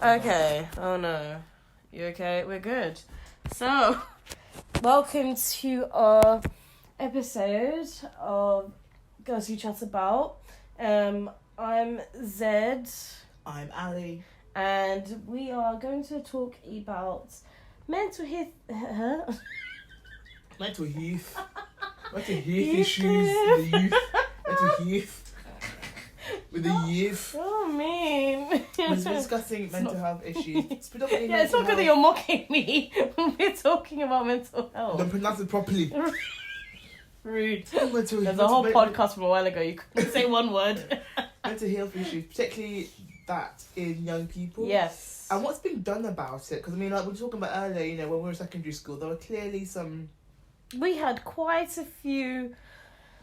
Okay. Oh no. You okay? We're good. So, welcome to our episode of Girls Who Chat About. I'm Zed. I'm Ali. And we are going to talk about mental health. Mental health. Mental health issues with the youth. Mental health. With the youth. Oh, mean. We're discussing mental health issues. It's predominantly Yeah, it's not good that you're mocking me when we're talking about mental health. Don't pronounce it properly. Rude. Mental, There's a whole podcast from a while ago. You couldn't say one word. Mental health issues, particularly that in young people. Yes. And what's been done about it? Because I mean, like we were talking about earlier, when we were in secondary school, there were clearly some. We had quite a few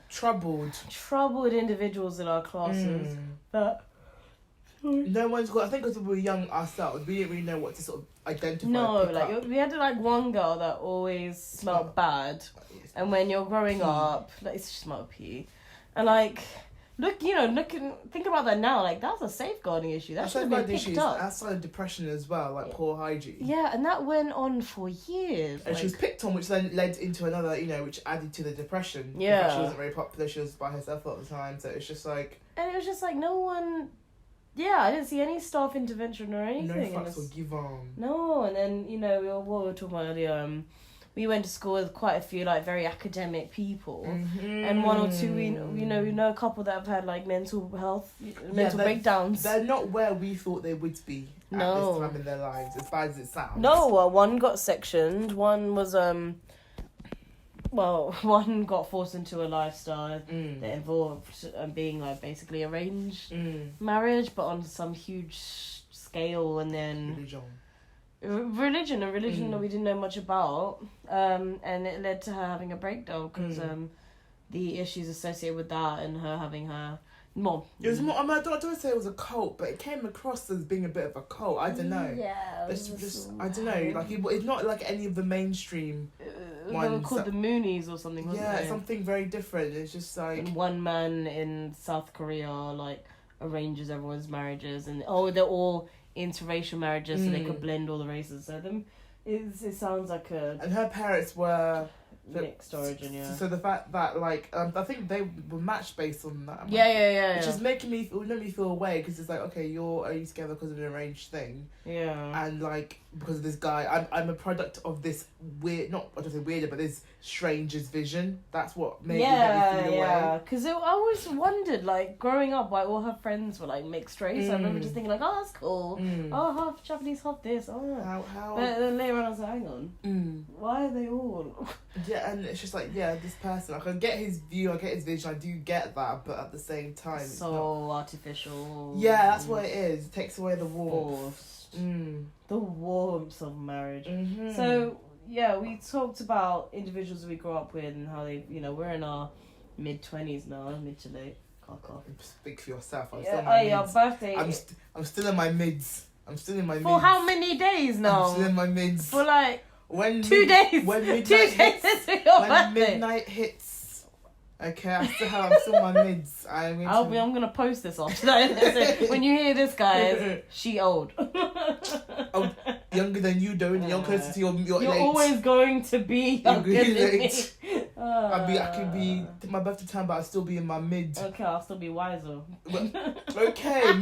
troubled individuals in our classes that. No one's got. I think because we were young ourselves, we didn't really know what to sort of identify. No, we had one girl that always smelled bad, and when you're growing up, it's just smelled pee, and think about that now. That's a safeguarding issue. That should have been picked up. Outside of depression as well, poor hygiene. Yeah, and that went on for years. And she was picked on, which then led into another, which added to the depression. Yeah. She wasn't very popular. She was by herself all the time, so it's just like. And it was just no one. Yeah, I didn't see any staff intervention or anything. No fucks were given. No, and then what we were talking about earlier. We went to school with quite a few very academic people, and one or two we know a couple that have had mental breakdowns. They're not where we thought they would be at this time in their lives, as bad as it sounds. No, one got sectioned. One was one got forced into a lifestyle that involved being basically arranged marriage, but on some huge scale, and then religion that we didn't know much about, and it led to her having a breakdown because the issues associated with that and her having her mom. It was more. I mean, I don't say it was a cult, but it came across as being a bit of a cult. I don't know. Yeah, I don't know. It's not like any of the mainstream ones. They were called the Moonies or something. Wasn't yeah, they? Something very different. It's just And one man in South Korea arranges everyone's marriages, and they're all interracial marriages, so they could blend all the races. So it sounds like a. And her parents were mixed origin, yeah. So the fact that I think they were matched based on that. Yeah. Which is making me feel away because it's okay, you're only together because of an arranged thing. Yeah. And because of this guy, I'm a product of this weird, not I don't say weirder, but this stranger's vision. That's what made me feel away. Yeah. Because I always wondered, growing up, why all her friends were mixed race. I remember just thinking oh, that's cool. Oh, half Japanese, half this. Oh. How? But then later on, I was like, hang on. Why are they all? Yeah, and it's just this person. I get his view, I get his vision, I do get that, but at the same time, it's so artificial. Yeah, that's what it is. It takes away the warmth. The warmth of marriage. So yeah, we talked about individuals we grew up with and how they, we're in our mid-20s now, mid to late. Speak for yourself. I'm still in my your birthday. I'm still in my mids. For how many days now? I'm still in my mids. For 2 days. When midnight 2 days hits, into your when birthday. midnight hits. Okay, I'm still in my mids. I'm gonna post this after that. So when you hear this, guys, she old. Oh, younger than you, though. You're closer to your You're late. always going to be younger than me. I could be my birthday time, but I'll still be in my mid. Okay, I'll still be wiser. Okay,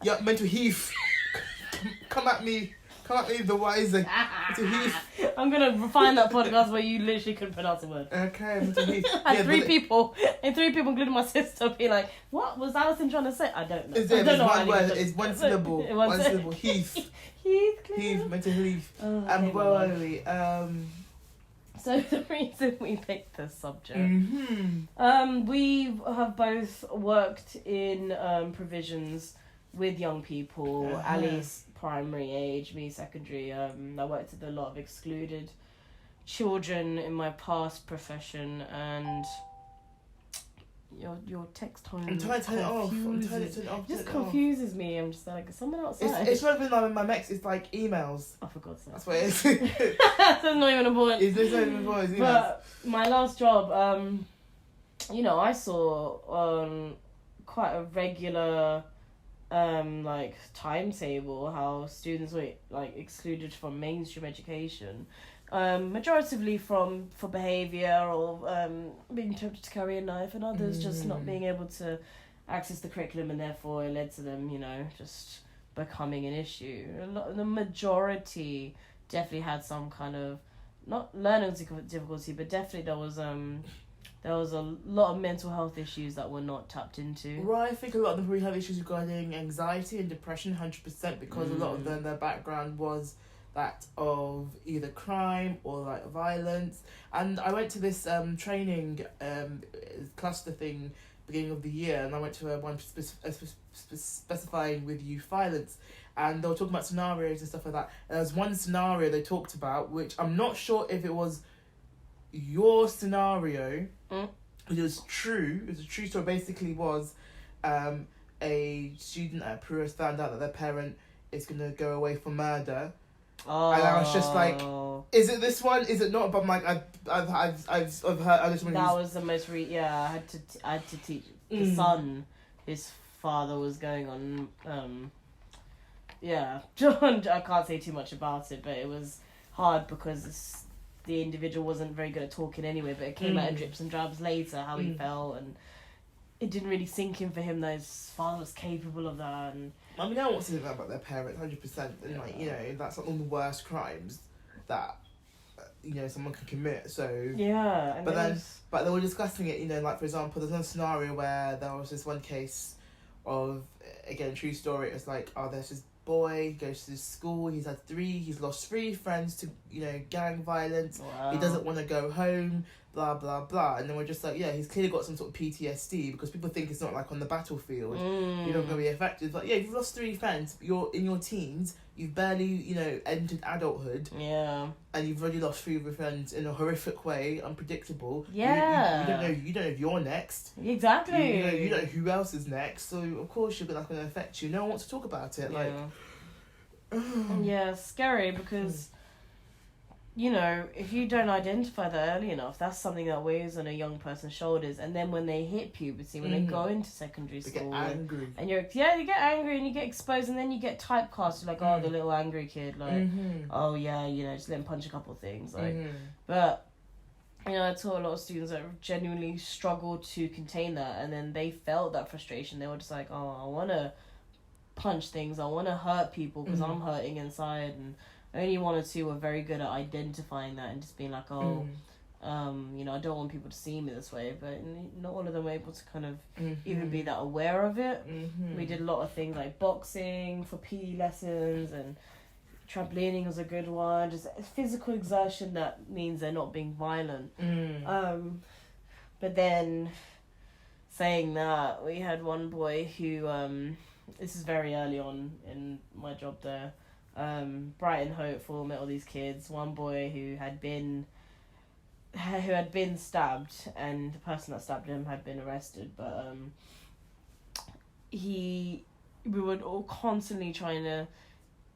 yeah, mental heath. Come at me, the wiser. Mental heath. I'm gonna find that podcast where you literally couldn't pronounce a word. Okay, mental heath. And three people, including my sister, be like, "What was Alison trying to say?" I don't know. It's one word. It's one syllable. One syllable. Heath. Heath. Mental heath. And where are we? So the reason we picked this subject, we have both worked in provisions with young people, Ali's primary age, me secondary. I worked with a lot of excluded children in my past profession, and your text tone. I'm trying to turn it off. It just confuses me. I'm just someone outside. It's not even my Mex. It's emails. Oh, for God's sake. That's what it is. That's not even important. It's not even important. It's emails. But my last job, I saw quite a regular like timetable, how students were like excluded from mainstream education, majoritively for behavior or being tempted to carry a knife, and others just not being able to access the curriculum, and therefore it led to them, just becoming an issue. The majority definitely had some kind of not learning difficulty, but definitely there was a lot of mental health issues that were not tapped into. Right, I think a lot of them probably have issues regarding anxiety and depression, 100%, because a lot of them, their background was that of either crime or like violence. And I went to this training cluster thing beginning of the year, and I went to one specifying with youth violence, and they were talking about scenarios and stuff like that. And there was one scenario they talked about, which I'm not sure if it was your scenario, but it was true. It was a true story. Basically, was a student at Purus found out that their parent is gonna go away for murder. Oh. And I was just like, is it this one? Is it not? But I'm like, I've heard other someone. That was the most I had to teach the son. His father was going on. I can't say too much about it, but it was hard because the individual wasn't very good at talking anyway. But it came out in drips and drabs later how he felt, and it didn't really sink in for him that his father was capable of that. And I mean, I want to say that about their parents, 100%. And like, that's one of the worst crimes that someone can commit. So yeah, but they were discussing it. Like for example, there's one scenario where there was this one case of, again, true story. It's like, there's this boy, he goes to this school, he's lost 3 friends to gang violence. Wow. He doesn't want to go home, blah blah blah. And then we're just like, he's clearly got some sort of PTSD, because people think it's not like on the battlefield, you're not going to be affected. But you've lost 3 friends, you're in your teens, you've barely entered adulthood, and you've already lost 3 of your friends in a horrific way, unpredictable. You don't know if you're next. Exactly. You don't know who else is next, so of course that's going to affect you. No one wants to talk about it. Scary, because if you don't identify that early enough, that's something that weighs on a young person's shoulders. And then when they hit puberty, when they go into secondary school, get angry. And you get angry and you get exposed, and then you get typecast. You're like, the little angry kid, like, just let him punch a couple of things, like. But I taught a lot of students that genuinely struggled to contain that, and then they felt that frustration. They were just like, I want to punch things, I want to hurt people because I'm hurting inside. And only 1 or 2 were very good at identifying that and just being like, I don't want people to see me this way. But not all of them were able to kind of even be that aware of it. We did a lot of things like boxing for PE lessons, and trampolining was a good one. Just physical exertion that means they're not being violent. But then, saying that, we had one boy who, this is very early on in my job there, bright and hopeful, met all these kids. One boy who had been stabbed, and the person that stabbed him had been arrested, but we were all constantly trying to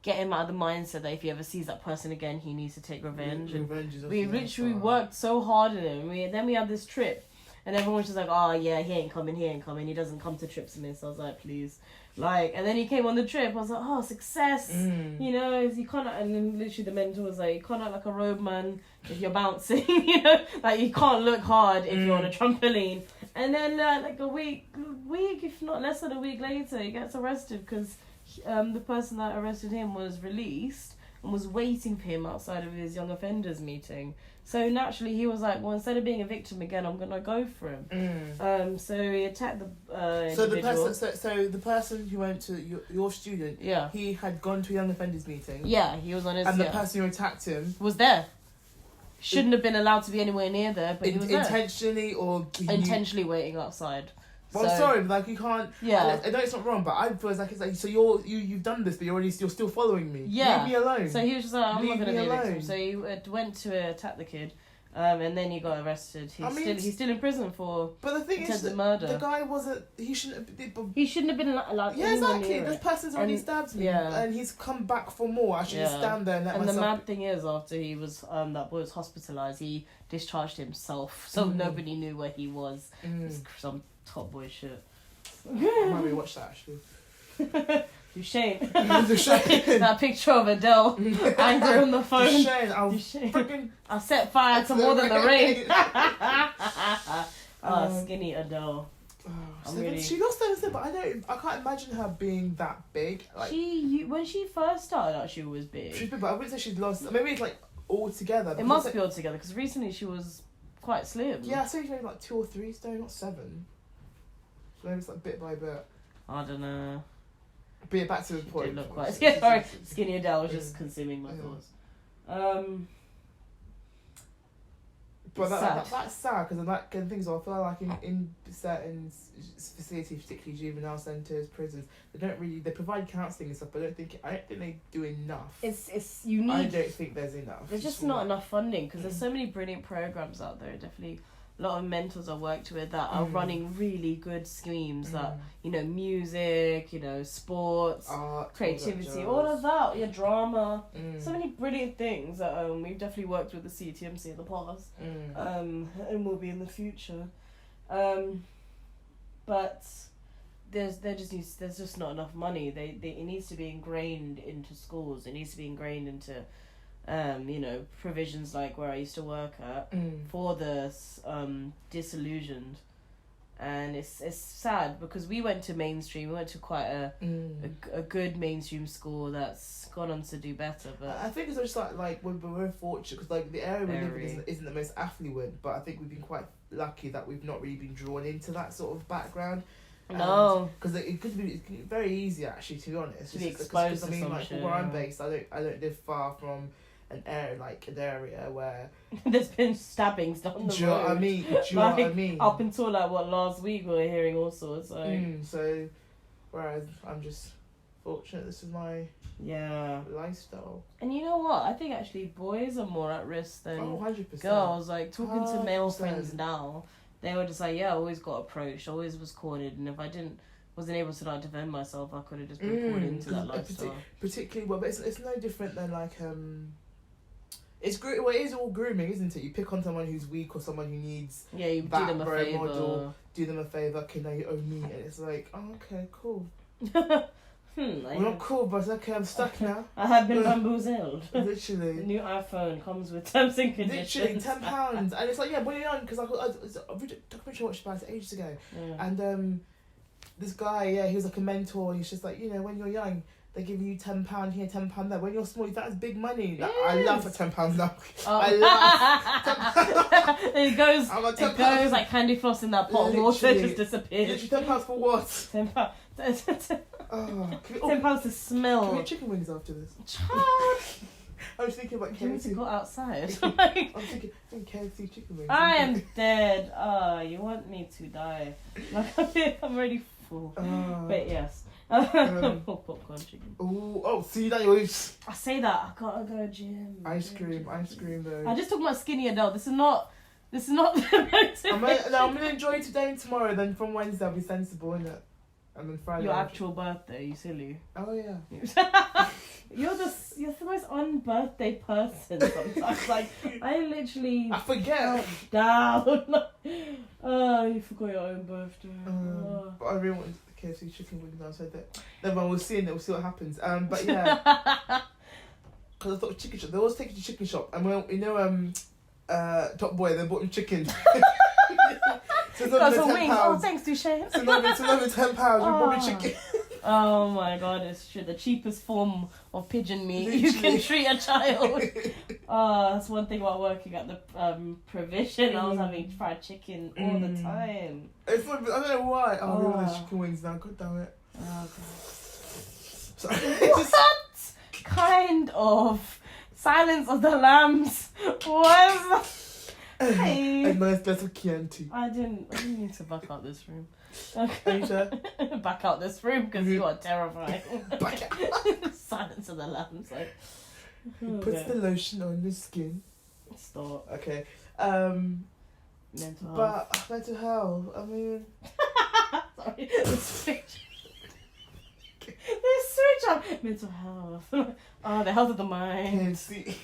get him out of the mindset that if he ever sees that person again, he needs to take revenge. We literally worked so hard on him. Then we had this trip, and everyone was just like, he ain't coming, he doesn't come to trips with me. So I was like, please. And then he came on the trip. I was like, success. You can't, and then literally the mentor was like, you can't act like a road man if you're bouncing, you can't look hard if you're on a trampoline. And then a week, if not less than a week later, he gets arrested because the person that arrested him was released and was waiting for him outside of his young offenders meeting. So naturally he was like, well, instead of being a victim again, I'm gonna go for him. So he attacked the individual. So the person who went to your student, he had gone to a young offenders meeting. Yeah, he was on his. And the person who attacked him was there. Shouldn't have been allowed to be anywhere near there, but he was there. Intentionally or intentionally waiting outside. Well, I'm sorry, but you can't. Yeah. I know it's not wrong, but I feel like it's like, so you've done this, but you're still following me. Yeah. Leave me alone. So he was just like, I'm not gonna be a victim. So he went to attack the kid, and then he got arrested. He's still in prison for. But the thing is, murder. The guy wasn't. He shouldn't have. He shouldn't have been allowed. Yeah, exactly. This person's already stabbed me, and he's come back for more. I should just stand there and let myself. And the mad thing is, after he was that boy was hospitalized, he discharged himself, so nobody knew where he was. Some top boy shit. I might rewatch that actually. Duchesne. Duchesne. That picture of Adele angry on the phone. Duchesne, I'll set fire to more than the rain. Skinny Adele. She lost 7 but I can't imagine her being that big. Like when she first started out, she was big. She's big, but I wouldn't say she's lost. Maybe it's like all together. It must be all together because recently she was quite slim. Yeah, I think she's maybe like 2 or 3 stone, not 7. So maybe it's like bit by bit. I don't know. But yeah, back to the point. Look quite. Yeah, sorry, Skinny Adele was just consuming my thoughts. But that's sad because like things. I feel like in certain facilities, particularly juvenile centres, prisons, they provide counselling and stuff, but I don't think they do enough. It's you need. I don't think there's enough. There's just not enough funding because there's so many brilliant programs out there. Definitely, a lot of mentors I worked with that are running really good schemes that music, sports, art, creativity, all of that. Yeah, drama. So many brilliant things that we've definitely worked with the CTMC in the past, and will be in the future. But there's just not enough money. It needs to be ingrained into schools. It needs to be ingrained into provisions like where I used to work at for the disillusioned, and it's sad because we went to mainstream. We went to quite a good mainstream school that's gone on to do better. But I think it's just like we're very fortunate because like the area we live in isn't the most affluent, but I think we've been quite lucky that we've not really been drawn into that sort of background. No, because it could be very easy actually, to be honest. To be exposed to some like shit, where I'm based, I don't live far from an area where there's been stabbings down the road. Do you know what I mean? Up until last week we were hearing all sorts. So, whereas I'm just fortunate this is my lifestyle. And you know what? I think actually boys are more at risk than 100%. girls. Like talking to male friends now, they were just like, I always got approached, always was cornered, and if I wasn't able to defend myself, I could have just been pulled into that lifestyle. Particularly but it's no different than like it is all grooming, isn't it? You pick on someone who's weak or someone who needs you do them a favour. Model, do them a favour, okay, now you owe me, and it's like, oh, okay, cool. We're not cool, but okay, I'm stuck now. I have been bamboozled. Literally. The new iPhone comes with terms and conditions. Literally, £10. And it's like, when you're young, because I read a documentary I watched about it ages ago, and this guy, he was like a mentor, and he's just like, when you're young, they're giving you £10 here, £10 there. When you're small, that's big money. Like, I laugh at £10 now. I laugh. It goes like candy floss in that pot of water, just disappears. Literally £10 for what? £10. £10 to smell. Can we get chicken wings after this? I was thinking about KFC. Do you need to go outside? I'm thinking KFC chicken wings. I am dead. You want me to die? I'm already full. But yes. Popcorn chicken. See that you. I say that I gotta go gym. Ice cream though. I just talked about Skinny Adele. This is not. I'm gonna enjoy today and tomorrow. Then from Wednesday I'll be sensible, innit? And then Friday. Your actual birthday, you silly. Oh yeah. You're the most unbirthday person sometimes. Like I forget. Down. You forgot your own birthday. But I really wanted KFC chicken wings now, so that never mind, we'll see what happens. But yeah, because I thought chicken shop. They always take you to chicken shop, and Top Boy, they bought him chicken. So got some wings. Oh, thanks, Duchesne. So another £10. We bought me chicken. Oh my god, it's true. The cheapest form of pigeon meat you can treat a child. That's one thing while working at the provision. I was having fried chicken all the time. It's not, I don't know why. We want the chicken wings now. God damn it. Oh god. Sorry. What kind of Silence of the Lambs was? Hey. A nice glass of Chianti. I didn't need to back out this room. Okay. Are you sure? Back out this room because you are terrifying. Back out. Silence of the Lambs. Like, puts the lotion on your skin. Stop. Okay. Mental health. But mental health. I mean. Sorry. The switch up. Mental health. The health of the mind. KFC.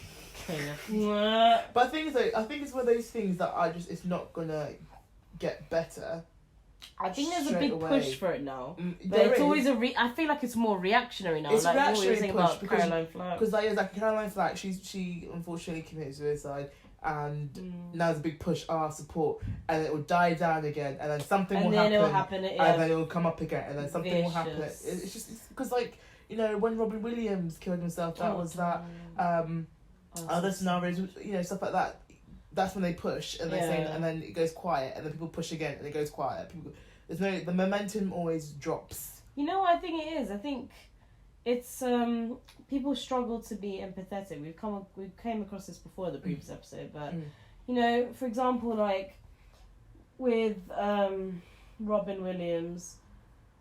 But I think it's one of those things that it's not gonna get better I think there's a straight big away. push for it now. But There it's is. always I feel like it's more reactionary now. It's like reactionary you were saying push about because- Caroline Flack. Because like Caroline Flack, she unfortunately committed suicide, and now there's a big push, support, and it will die down again, and then something will happen, it will happen, and then it will come up again, and then something will happen. Vicious. It's just because like when Robin Williams killed himself, that was that. Other scenarios, stuff like that. That's when they push and they say, and then it goes quiet, and then people push again and it goes quiet. The momentum always drops. You know what I think it is? I think it's people struggle to be empathetic. We came across this before in the previous episode, but for example, like with Robin Williams,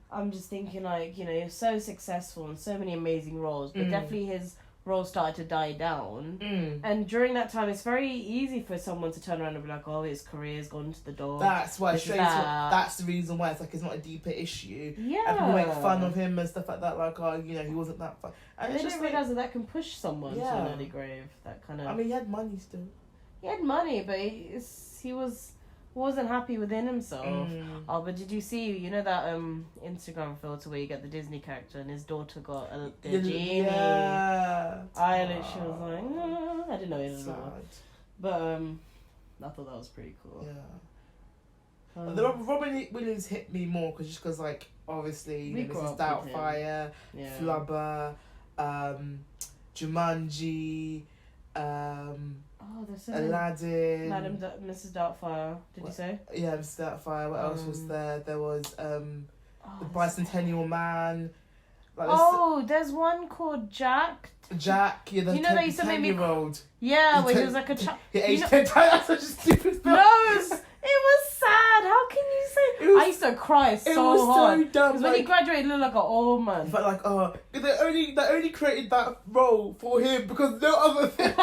I'm just thinking like you're so successful and so many amazing roles, but definitely his role started to die down, and during that time it's very easy for someone to turn around and be like, oh, his career's gone to the dog. That's why that's the reason why it's like it's not a deeper issue, and people make fun of him and stuff like that, like he wasn't that fun, and they don't realise that can push someone to an early grave. That kind of, I mean, he had money still. He had money, but he wasn't happy within himself. Oh, but did you see, that Instagram filter where you get the Disney character and his daughter got the genie? Yeah. I literally was like, no, I didn't know it at all. But I thought that was pretty cool. Yeah. The Robin Williams hit me more because like obviously Mrs. Doubtfire, Flubber, Jumanji, there's so Aladdin, Mrs. Doubtfire. Did you say? Yeah, Mrs. Doubtfire. What else was there? There was the Bicentennial Man. Like there's one called Jack. Jack, the you know that used to make me 10-year-old. Yeah, when he was like a child. He aged 10 times. That's such a stupid film. No, it was sad. How can you say? I used to cry so hard. So dumb. Because when he graduated, he looked like an old man. But like, they only created that role for him because no other thing.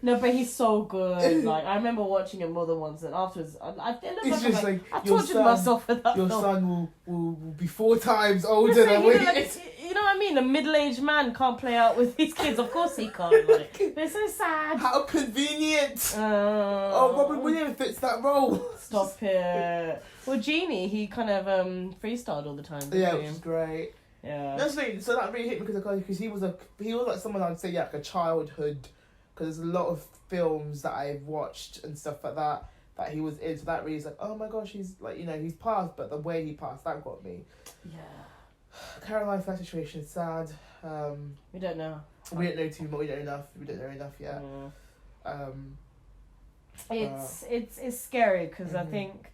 No, but he's so good. Like I remember watching it more than once, and afterwards, I tortured myself with that. Your film. son will be 4 times older than what he is. You know what I mean? A middle-aged man can't play out with his kids. Of course he can't. Like, they're so sad. How convenient. Robin Williams fits that role. Stop it. Well, Genie, he kind of freestyled all the time. Yeah, which is great. Yeah. That's really, so that really hit me because he was like someone I'd say like a childhood. Because there's a lot of films that I've watched and stuff like that he was in. So that really is like, oh my gosh, he's like, he's passed, but the way he passed, that got me. Yeah. Caroline Flack situation is sad. We don't know. We don't know too much. We don't know enough yet. It's scary because I think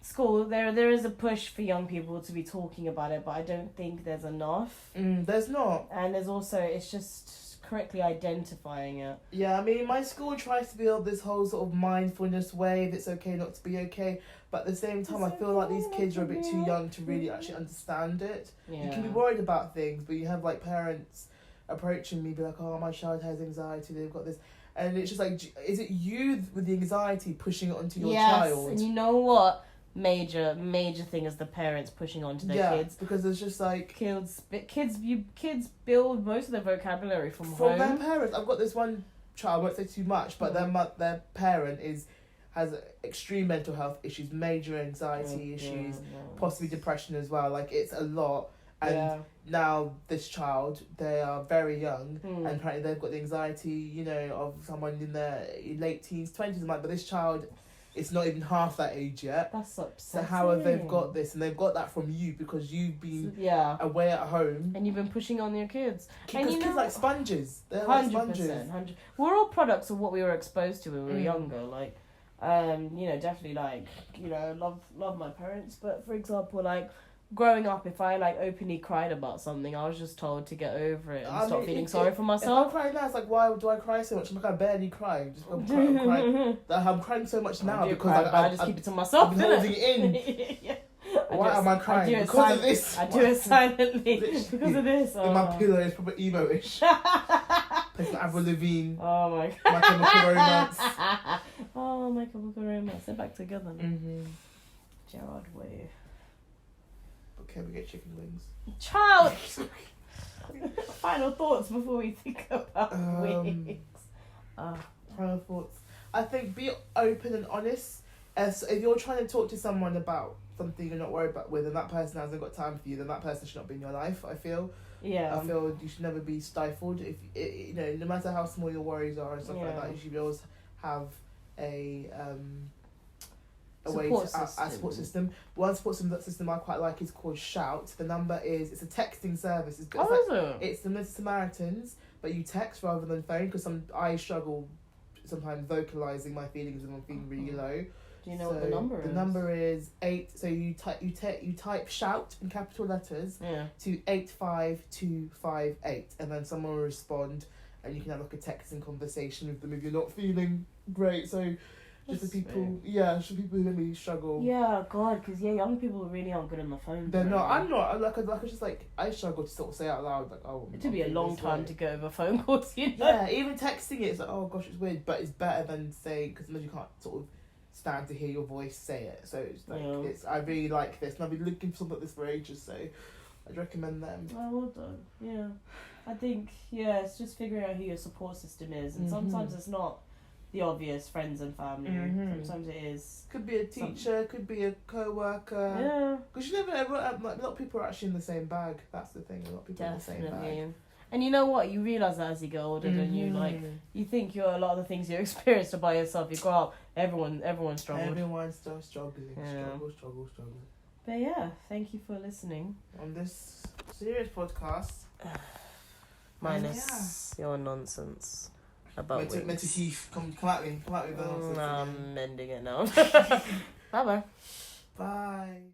school there is a push for young people to be talking about it, but I don't think there's enough. There's not. And there's also it's just correctly identifying it. Yeah, I mean, my school tries to build this whole sort of mindfulness wave. It's okay not to be okay, but at the same time, I feel like these kids are a bit too young to really actually understand it. You can be worried about things, but you have like parents approaching me, be like, "Oh, my child has anxiety. They've got this," and it's just like, is it you with the anxiety pushing it onto your child? And you know what? Major thing is the parents pushing onto their kids, because it's just like kids build most of their vocabulary from home. their parents. I've got this one child, I won't say too much, but their parent has extreme mental health issues, major anxiety issues, possibly depression as well. Like it's a lot, and now this child, they are very young, and apparently they've got the anxiety, of someone in their late teens, 20s, but this child. It's not even half that age yet. That's upsetting. So how have they got this? And they've got that from you because you've been away at home. And you've been pushing on your kids. Because kids like sponges. They're 100%, like sponges. 100%. We're all products of what we were exposed to when we were younger. Like, definitely like, love my parents. But for example, like, growing up, if I like openly cried about something, I was just told to get over it and stop feeling sorry for myself. If I'm crying now, it's like, why do I cry so much? I'm like, I barely cry. I'm crying. I'm crying so much now because I just keep it to myself. I've been holding it in. Why am I crying? Because of this. I do it silently because of this. In my pillow, it's probably emo-ish. Play some Avril Lavigne. Oh my god. My Chemical Romance. Oh, My Chemical Romance. They're back together now. Gerard Way. Can we get chicken wings? Child! Final thoughts before we think about wings. Final thoughts. I think be open and honest. if you're trying to talk to someone about something you're not worried about with, and that person hasn't got time for you, then that person should not be in your life. I feel you should never be stifled. If no matter how small your worries are and stuff like that, you should always have a support system. One support system I quite like is called Shout. The number it's a texting service. It's the Samaritans, but you text rather than phone, because I struggle sometimes vocalizing my feelings when I'm feeling really low. Do you know what the number is? The number is 8. So you type Shout in capital letters to 85258, and then someone will respond, and you can have like a texting conversation with them if you're not feeling great. So just the people, people who really struggle. Yeah, God, because young people really aren't good on the phone. They're not. I'm not. It's just like I struggle to sort of say out loud like, oh. It took me a long time to go over phone calls, you know. Yeah, even texting it's like, oh gosh, it's weird, but it's better than saying, because you can't sort of stand to hear your voice say it. So it's like I really like this, and I've been looking for something like this for ages. So I'd recommend them. Oh, well done. Yeah, I think it's just figuring out who your support system is, and sometimes it's not the obvious friends and family. Sometimes it is. Could be a teacher, could be a co-worker. Yeah. Because you never know, a lot of people are actually in the same bag. That's the thing, a lot of people are in the same bag. And you know what? You realise that as you get older, don't you? Like, you think a lot of the things you experienced are by yourself. You grow up, everyone struggled. Everyone's still struggling. Struggle. But yeah, thank you for listening. On this serious podcast. Minus your nonsense. About mental Heath, come at me with the nonsense. I'm mending it now. Bye. Bye.